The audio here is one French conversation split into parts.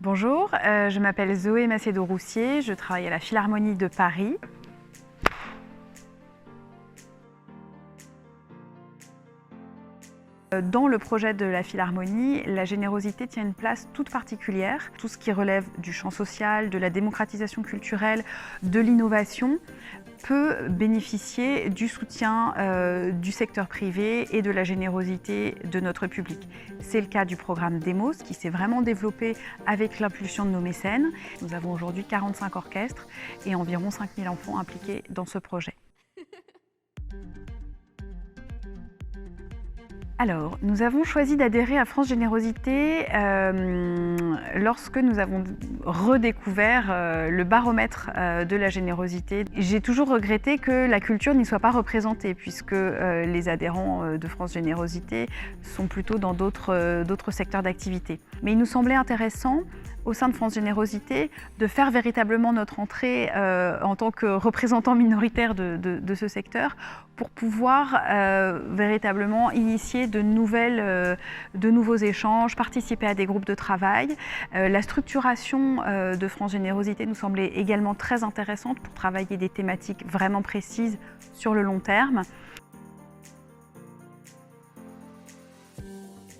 Bonjour, je m'appelle Zoé Macedo-Roussier, je travaille à la Philharmonie de Paris. Dans le projet de la Philharmonie, la générosité tient une place toute particulière. Tout ce qui relève du champ social, de la démocratisation culturelle, de l'innovation peut bénéficier du soutien du secteur privé et de la générosité de notre public. C'est le cas du programme Demos qui s'est vraiment développé avec l'impulsion de nos mécènes. Nous avons aujourd'hui 45 orchestres et environ 5000 enfants impliqués dans ce projet. Alors, nous avons choisi d'adhérer à France Générosité lorsque nous avons redécouvert le baromètre de la générosité. J'ai toujours regretté que la culture n'y soit pas représentée puisque les adhérents de France Générosité sont plutôt dans d'autres secteurs d'activité. Mais il nous semblait intéressant au sein de France Générosité de faire véritablement notre entrée en tant que représentant minoritaire de ce secteur pour pouvoir véritablement initier de nouveaux échanges, participer à des groupes de travail. La structuration de France Générosité nous semblait également très intéressante pour travailler des thématiques vraiment précises sur le long terme.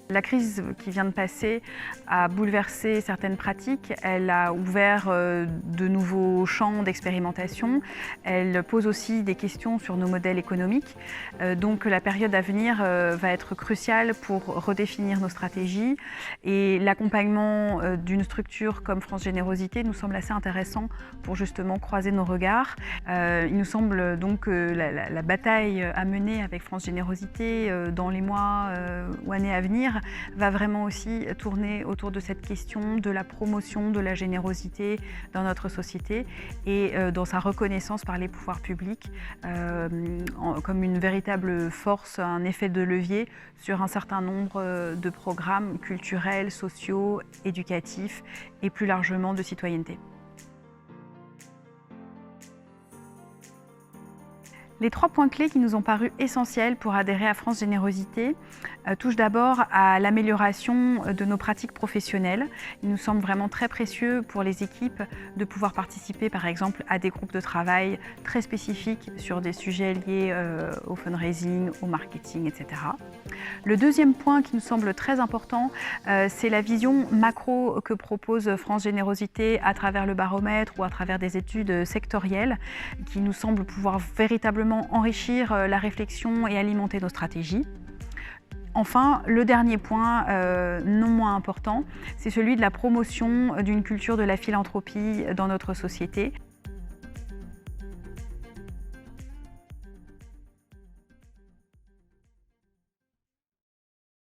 La crise qui vient de passer a bouleversé certaines pratiques, elle a ouvert de nouveaux champs d'expérimentation, elle pose aussi des questions sur nos modèles économiques. Donc la période à venir va être cruciale pour redéfinir nos stratégies et l'accompagnement d'une structure comme France Générosité nous semble assez intéressant pour justement croiser nos regards. Il nous semble donc que la bataille à mener avec France Générosité dans les mois ou années à venir va vraiment aussi tourner autour de cette question de la promotion de la générosité dans notre société et dans sa reconnaissance par les pouvoirs publics comme une véritable force, un effet de levier sur un certain nombre de programmes culturels, sociaux, éducatifs et plus largement de citoyenneté. Les 3 points clés qui nous ont paru essentiels pour adhérer à France Générosité touchent d'abord à l'amélioration de nos pratiques professionnelles. Il nous semble vraiment très précieux pour les équipes de pouvoir participer par exemple à des groupes de travail très spécifiques sur des sujets liés au fundraising, au marketing, etc. Le deuxième point qui nous semble très important, c'est la vision macro que propose France Générosité à travers le baromètre ou à travers des études sectorielles qui nous semblent pouvoir véritablement enrichir la réflexion et alimenter nos stratégies. Enfin, le dernier point, non moins important, c'est celui de la promotion d'une culture de la philanthropie dans notre société.